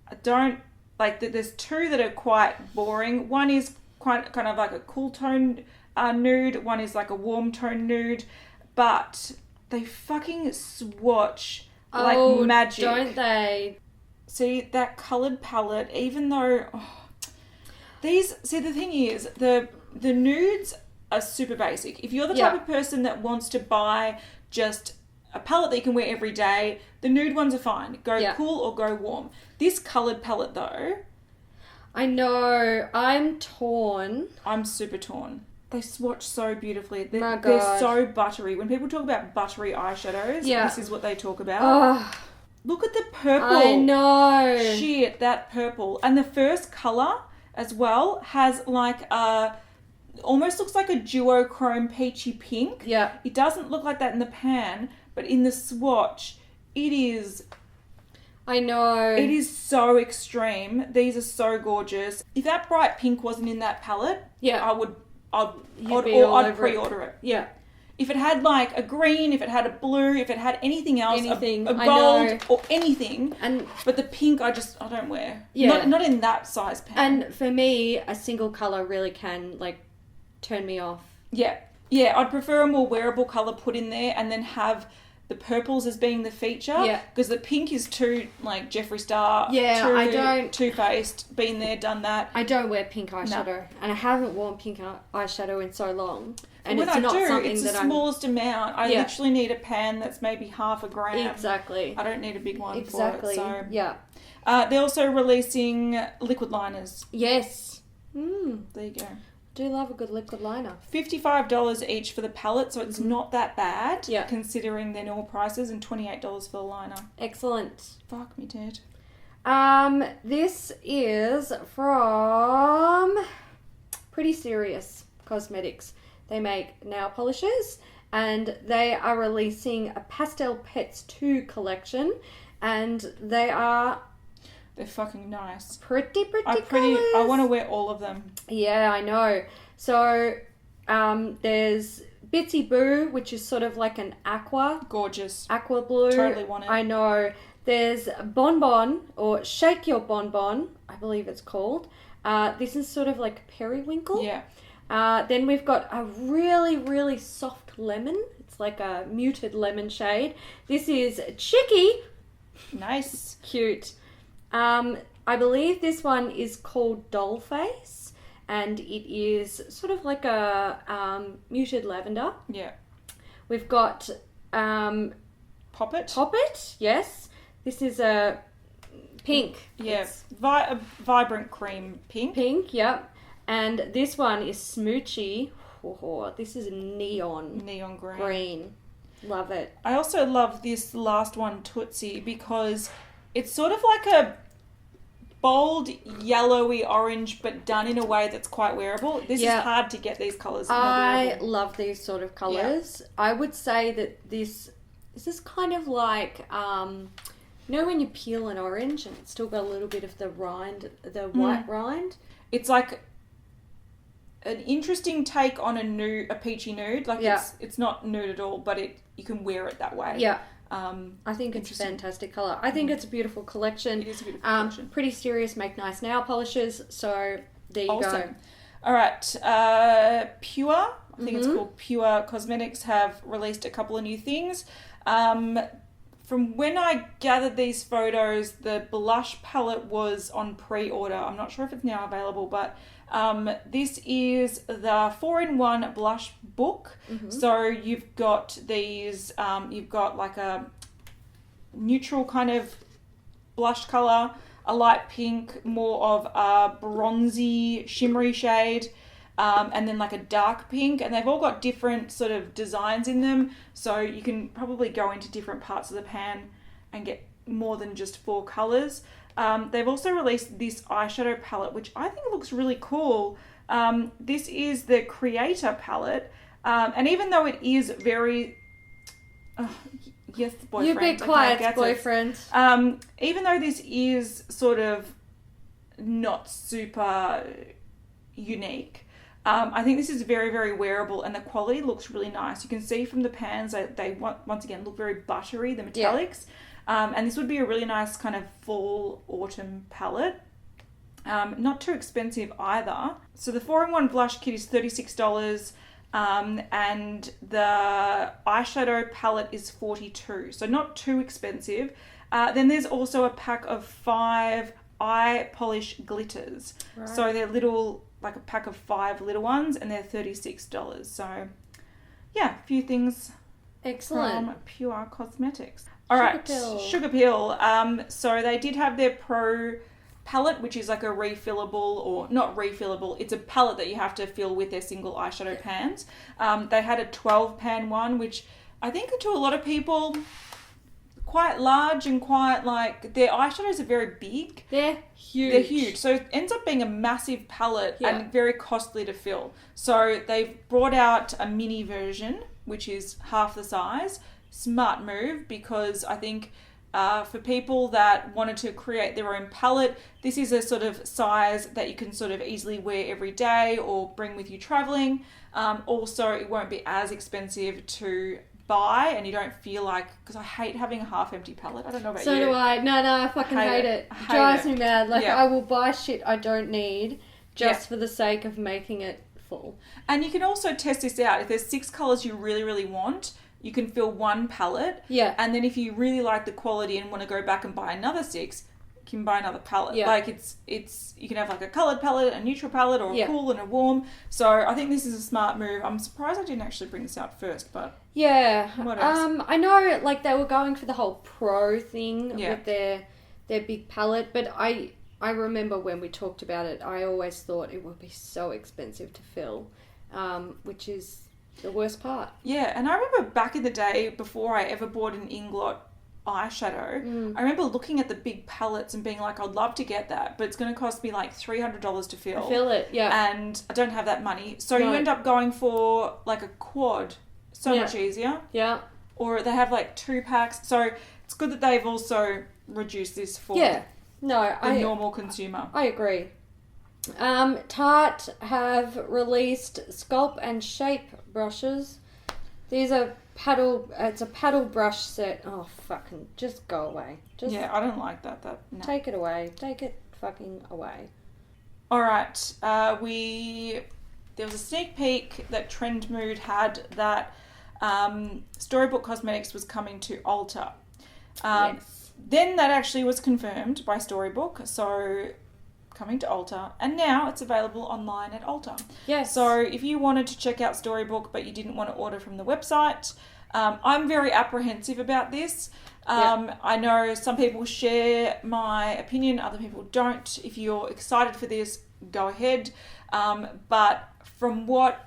I don't, like, there's 2 that are quite boring. One is kind of like a cool tone nude. One is like a warm tone nude. But they fucking swatch like magic. Don't they? See, that coloured palette, even though... the thing is, the nudes are super basic. If you're the type of person that wants to buy just a palette that you can wear every day, the nude ones are fine. Go cool or go warm. This coloured palette, though... I know. I'm torn. I'm super torn. They swatch so beautifully. My God. They're so buttery. When people talk about buttery eyeshadows, this is what they talk about. Oh, look at the purple. I know. Shit, that purple. And the first colour as well has like almost looks like a duochrome peachy pink. Yeah. It doesn't look like that in the pan, but in the swatch, it is... I know. It is so extreme. These are so gorgeous. If that bright pink wasn't in that palette, I'd pre-order it. Yeah. If it had like a green, if it had a blue, if it had anything else, a gold I know. or anything, but the pink I don't wear. Yeah. Not in that size pan. And for me, a single colour really can like turn me off. Yeah. Yeah, I'd prefer a more wearable colour put in there and then have the purples as being the feature. Yeah. Because the pink is too, like, Jeffree Star. Yeah, I don't... Too-Faced, been there, done that. I don't wear pink eyeshadow. And I haven't worn pink eyeshadow in so long. And when it's not something it's that the smallest amount. I literally need a pan that's maybe half a gram. Exactly. I don't need a big one for it. So. Yeah. They're also releasing liquid liners. Yes. There you go. Do love a good liquid liner. $55 each for the palette, so it's not that bad considering their normal prices, and $28 for the liner. Excellent. Fuck me dead. This is from Pretty Serious Cosmetics. They make nail polishes, and they are releasing a Pastel Pets 2 collection, and they're fucking nice. Pretty colours. I want to wear all of them. Yeah, I know. So, there's Bitsy Boo, which is sort of like an aqua. Gorgeous. Aqua blue. Totally want it. I know. There's Bonbon, or Shake Your Bonbon, I believe it's called. This is sort of like periwinkle. Yeah. Then we've got a really, really soft lemon. It's like a muted lemon shade. This is Chicky. Nice. Cute. I believe this one is called Dollface, and it is sort of like a muted lavender. Yeah. We've got Pop It, yes. This is a pink. Yeah, a vibrant cream pink. Pink, yep. And this one is Smoochy. Oh, this is neon green. Love it. I also love this last one, Tootsie, because it's sort of like a bold, yellowy orange, but done in a way that's quite wearable. This is hard to get these colours. I love these sort of colours. Yeah. I would say that this is kind of like, you know when you peel an orange and it's still got a little bit of the rind, the white rind? It's like an interesting take on a peachy nude. Like it's not nude at all, but you can wear it that way. Yeah. I think it's a fantastic colour. I think it's a beautiful collection. It is a beautiful collection. Pretty Serious make nice nail polishes, so there you go. All right, Pure, I think it's called Pure Cosmetics, have released a couple of new things. From when I gathered these photos, the blush palette was on pre-order. I'm not sure if it's now available, but this is the 4-in-1 blush book. So you've got these, you've got like a neutral kind of blush colour, a light pink, more of a bronzy, shimmery shade, and then like a dark pink. And they've all got different sort of designs in them. So you can probably go into different parts of the pan and get more than just 4 colours. They've also released this eyeshadow palette, which I think looks really cool. This is the Creator palette. And even though it is very... yes, boyfriend. You be quiet, boyfriend. Even though this is sort of not super unique, I think this is very, very wearable, and the quality looks really nice. You can see from the pans they once again look very buttery, the metallics. And this would be a really nice kind of fall autumn palette. Not too expensive either. So the 4-in-1 blush kit is $36. And the eyeshadow palette is $42, so not too expensive. Then there's also a pack of 5 eye polish glitters. Right. So they're little, like a pack of 5 little ones, and they're $36. So yeah, a few things. Excellent. From Pure Cosmetics. All right, Sugar Pill. So they did have their Pro palette, which is like a refillable, or not refillable, it's a palette that you have to fill with their single eyeshadow pans. They had a 12 pan one, which I think to a lot of people quite large and quite like, their eyeshadows are very big. They're huge. So it ends up being a massive palette and very costly to fill. So they've brought out a mini version, which is half the size. Smart move, because I think for people that wanted to create their own palette, this is a sort of size that you can sort of easily wear every day or bring with you traveling. Also, it won't be as expensive to buy, and you don't feel like, because I hate having a half empty palette. I don't know about you. So do I. No, I fucking hate it. Drives me mad. Like, I will buy shit I don't need just for the sake of making it full. And you can also test this out. If there's 6 colours you really, really want, you can fill one palette. Yeah. And then if you really like the quality and want to go back and buy another 6, you can buy another palette. Yeah. Like it's you can have like a coloured palette, a neutral palette, or a cool and a warm. So I think this is a smart move. I'm surprised I didn't actually bring this out first, but yeah. What else? I know like they were going for the whole pro thing with their big palette, but I remember when we talked about it, I always thought it would be so expensive to fill, which is the worst part. Yeah, and I remember back in the day, before I ever bought an Inglot eyeshadow, I remember looking at the big palettes and being like, I'd love to get that, but it's going to cost me like $300 to fill. Fill it, yeah. And I don't have that money. So you end up going for like a quad. So much easier. Yeah. Or they have like 2 packs. So it's good that they've also reduced this for the normal consumer. I agree. Tarte have released Sculpt and Shape brushes. These are it's a paddle brush set. Oh, fucking, just go away. I don't like that. No. Take it away. Take it fucking away. All right. There was a sneak peek that Trend Mood had that Storybook Cosmetics was coming to Ulta. Yes. Then that actually was confirmed by Storybook. So coming to Ulta, and now it's available online at Ulta. Yes. So if you wanted to check out Storybook but you didn't want to order from the website, I'm very apprehensive about this. I know some people share my opinion, other people don't. If you're excited for this, go ahead. But from what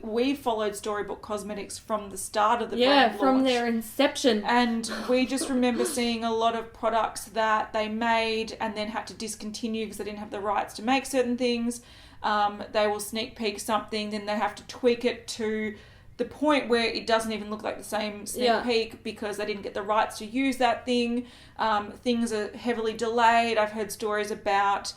we followed Storybook Cosmetics from the start of the brand launch. From their inception. And we just remember seeing a lot of products that they made and then had to discontinue because they didn't have the rights to make certain things. They will sneak peek something, then they have to tweak it to the point where it doesn't even look like the same sneak peek because they didn't get the rights to use that thing. Things are heavily delayed. I've heard stories about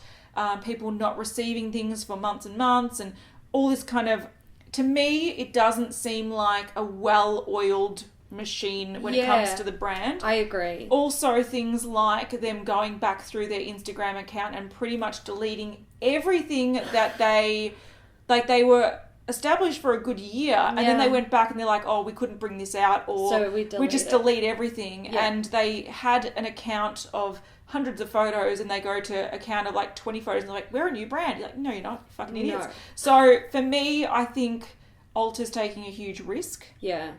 people not receiving things for months and months, and all this kind of, to me, it doesn't seem like a well-oiled machine when it comes to the brand. I agree. Also, things like them going back through their Instagram account and pretty much deleting everything that they were established for a good year, and then they went back and they're like, oh, we couldn't bring this out, or so we just delete everything. And they had an account of hundreds of photos, and they go to a count of like 20 photos and they're like, we're a new brand. You're like, no, you're not, you fucking idiots. No. So for me, I think Ulta's taking a huge risk. Yeah.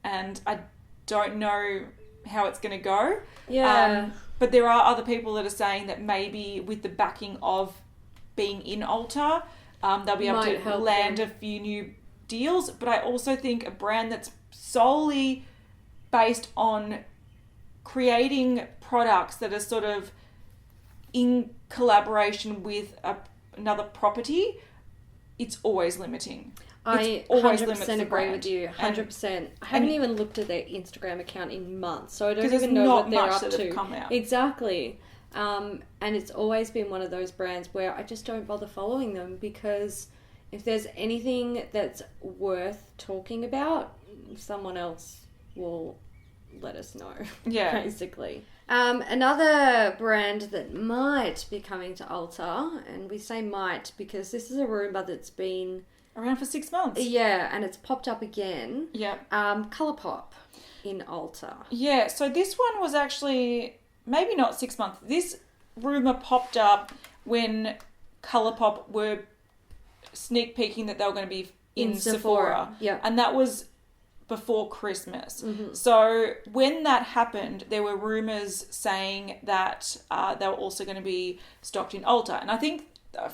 And I don't know how it's going to go. Yeah. But there are other people that are saying that maybe with the backing of being in Ulta, they'll be able Might to help land them. a few new deals. But I also think a brand that's solely based on creating products that are sort of in collaboration with another property, it's always limiting. I always 100% limits the agree brand. with you. 100%. I haven't even looked at their Instagram account in months, so I don't 'Cause there's even know not what they're much up that to. have come out. Exactly. And it's always been one of those brands where I just don't bother following them, because if there's anything that's worth talking about, someone else will let us know. Yeah. Basically. Another brand that might be coming to Ulta, and we say might because this is a rumour that's been Around for 6 months. yeah, and it's popped up again. Yeah. Colourpop in Ulta. Yeah, so this one was actually maybe not 6 months. This rumour popped up when Colourpop were sneak peeking that they were going to be in Sephora. Yeah. And that was before Christmas. Mm-hmm. So when that happened, there were rumours saying that they were also going to be stocked in Ulta. And I think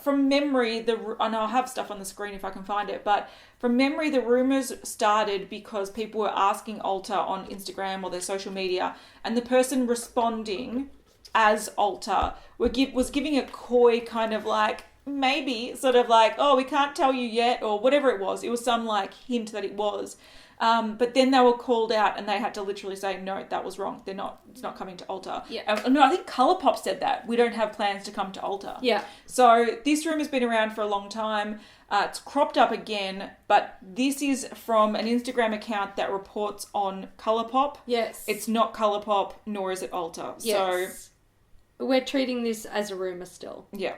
from memory, and I'll have stuff on the screen if I can find it, but from memory, the rumours started because people were asking Ulta on Instagram or their social media, and the person responding as Ulta was giving a coy kind of like, maybe sort of like, oh, we can't tell you yet, or whatever it was. It was some like hint that it was. But then they were called out and they had to literally say, no, that was wrong. It's not coming to Ulta. Yeah. No, I think Colourpop said that. We don't have plans to come to Ulta. Yeah. So this room has been around for a long time. It's cropped up again, but this is from an Instagram account that reports on Colourpop. Yes. It's not Colourpop, nor is it Ulta. Yes. So we're treating this as a rumour still. Yeah.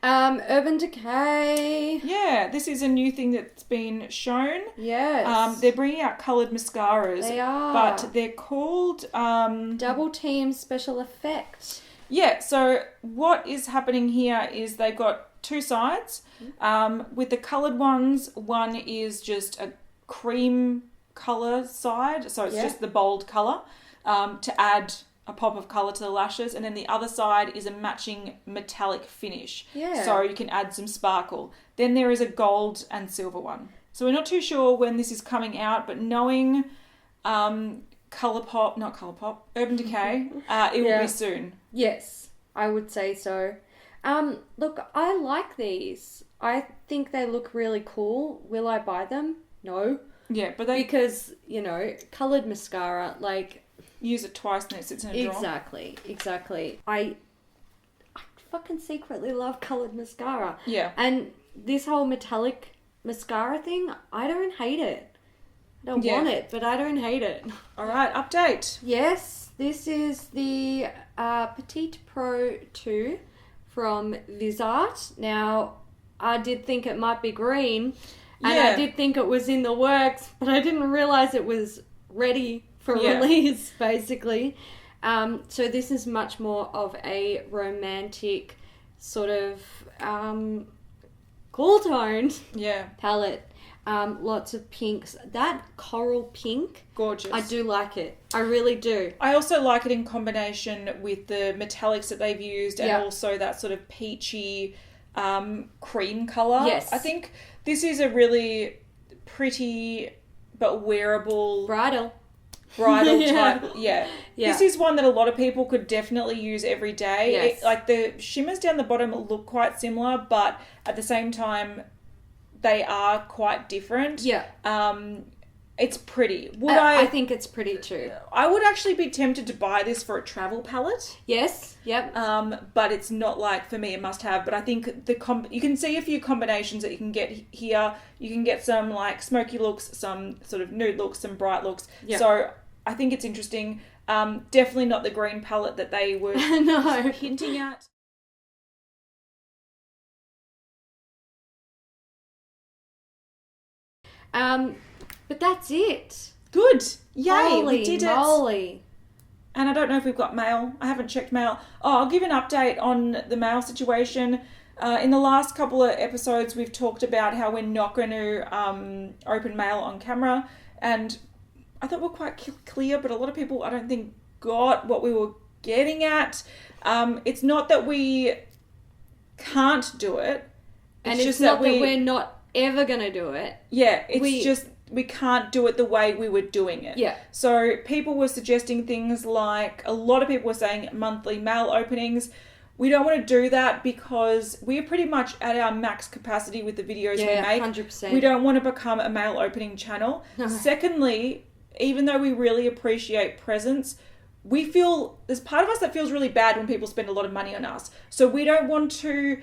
Urban Decay. Yeah, this is a new thing that's been shown. Yes. They're bringing out coloured mascaras. They are. But they're called... Double Team Special Effect. Yeah, so what is happening here is they've got two sides. With the coloured ones, one is just a cream colour side, so it's just the bold colour, to add a pop of colour to the lashes, and then the other side is a matching metallic finish. Yeah. So you can add some sparkle. Then there is a gold and silver one. So we're not too sure when this is coming out, but knowing Urban Decay, it will be soon. Yes, I would say so. Look, I like these. I think they look really cool. Will I buy them? No. Yeah, but because, coloured mascara, like... Use it twice and it sits in a drawer. Exactly. I fucking secretly love coloured mascara. Yeah. And this whole metallic mascara thing, I don't hate it. I don't want it, but I don't hate it. All right, update. Yes, this is the Petite Pro 2 from Viseart. Now, I did think it might be green, and I did think it was in the works, but I didn't realise it was ready for release, basically. So this is much more of a romantic sort of cool toned palette. Lots of pinks. That coral pink, gorgeous. I do like it. I really do. I also like it in combination with the metallics that they've used, and also that sort of peachy cream colour. Yes. I think this is a really pretty but wearable bridal type. Yeah. This is one that a lot of people could definitely use every day. Yes. Like the shimmers down the bottom look quite similar, but at the same time they are quite different. Yeah. It's pretty. I think it's pretty too. I would actually be tempted to buy this for a travel palette. Yes. Yep. But it's not like, for me, a must-have. But I think you can see a few combinations that you can get here. You can get some like smoky looks, some sort of nude looks, some bright looks. Yep. So I think it's interesting. Definitely not the green palette that they were hinting at. But that's it. Good. Yay, Holy we did moly. And I don't know if we've got mail. I haven't checked mail. Oh, I'll give an update on the mail situation. In the last couple of episodes, we've talked about how we're not going to open mail on camera. And I thought we're quite clear, but a lot of people, I don't think, got what we were getting at. It's not that we can't do it. And it's just not that we're not ever going to do it. Yeah, it's just we can't do it the way we were doing it. Yeah. So people were suggesting things like, a lot of people were saying monthly mail openings. We don't want to do that because we're pretty much at our max capacity with the videos we make. 100%. We don't want to become a mail opening channel. No. Secondly, even though we really appreciate presents, we feel, there's part of us that feels really bad when people spend a lot of money on us. So we don't want to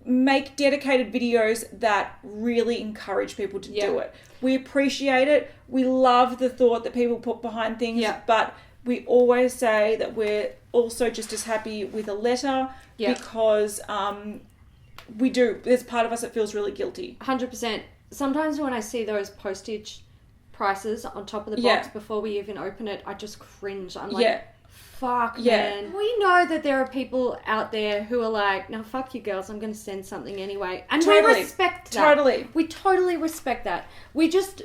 make dedicated videos that really encourage people to do it. We appreciate it. We love the thought that people put behind things, but we always say that we're also just as happy with a letter because there's part of us that feels really guilty. 100%. Sometimes when I see those postage prices on top of the box before we even open it, I just cringe. I'm like, fuck, man. We know that there are people out there who are like, no, fuck you girls, I'm going to send something anyway. And we respect that. Totally. We totally respect that. We just,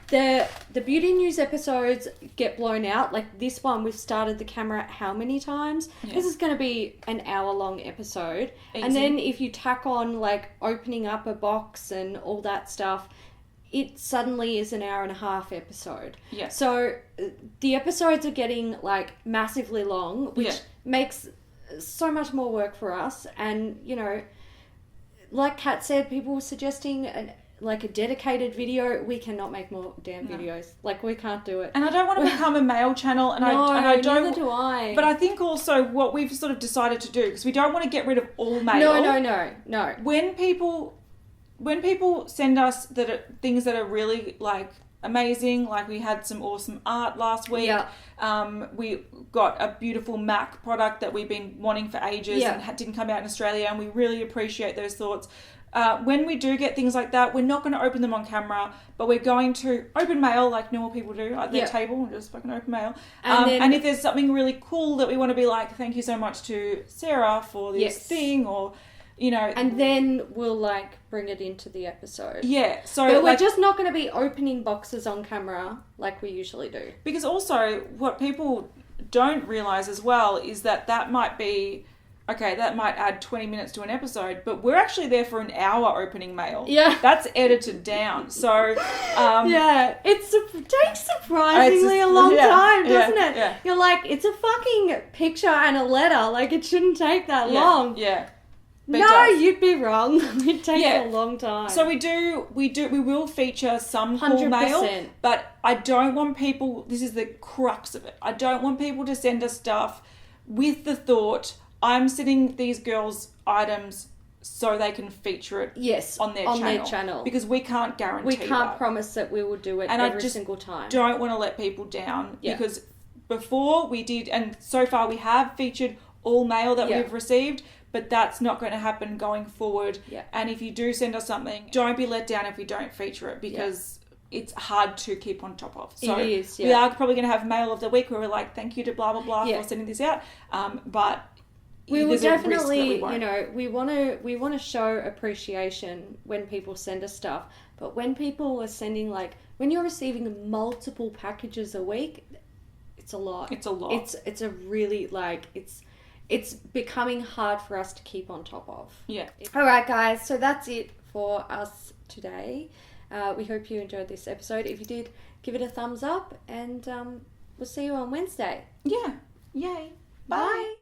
the beauty news episodes get blown out. Like this one, we've started the camera how many times? This is going to be an hour-long episode. Easy. And then if you tack on like opening up a box and all that stuff, it suddenly is an hour and a half episode. Yeah. So the episodes are getting like massively long, which makes so much more work for us. And, you know, like Kat said, people were suggesting a dedicated video. We cannot make more damn videos. Like, we can't do it. And I don't want to become a mail channel. And I don't. Neither do I. But I think also what we've sort of decided to do, because we don't want to get rid of all mail. No. When people send us things that are really like amazing, like we had some awesome art last week. We got a beautiful MAC product that we've been wanting for ages and didn't come out in Australia, and we really appreciate those thoughts. When we do get things like that, we're not going to open them on camera, but we're going to open mail like normal people do at their table and just fucking open mail. And if there's something really cool that we want to be like, thank you so much to Sarah for this thing, or, you know. And then we'll like bring it into the episode. Yeah. So but we're just not going to be opening boxes on camera like we usually do. Because also what people don't realise as well is that might be... Okay, that might add 20 minutes to an episode, but we're actually there for an hour opening mail. Yeah. That's edited down. So, it takes surprisingly a long time, doesn't it? Yeah. You're like, it's a fucking picture and a letter. Like, it shouldn't take that long. Yeah. No, you'd be wrong. It takes a long time. So we will feature some cool 100%. Mail, but I don't want people, this is the crux of it, I don't want people to send us stuff with the thought, I'm sending these girls items so they can feature it on their channel. Because we can't guarantee that. We can't promise that we will do it every single time. Don't want to let people down because before we did, and so far we have featured all mail that we've received, but that's not going to happen going forward. Yeah. And if you do send us something, don't be let down if we don't feature it because it's hard to keep on top of. So it is, we are probably going to have mail of the week where we're like, thank you to blah, blah, blah for sending this out. But... We will definitely, we want to show appreciation when people send us stuff. But when people are sending, like, when you're receiving multiple packages a week, it's a lot. It's a lot. It's a really, like, it's becoming hard for us to keep on top of. Yeah. All right, guys. So that's it for us today. We hope you enjoyed this episode. If you did, give it a thumbs up, and we'll see you on Wednesday. Yeah. Yay. Bye.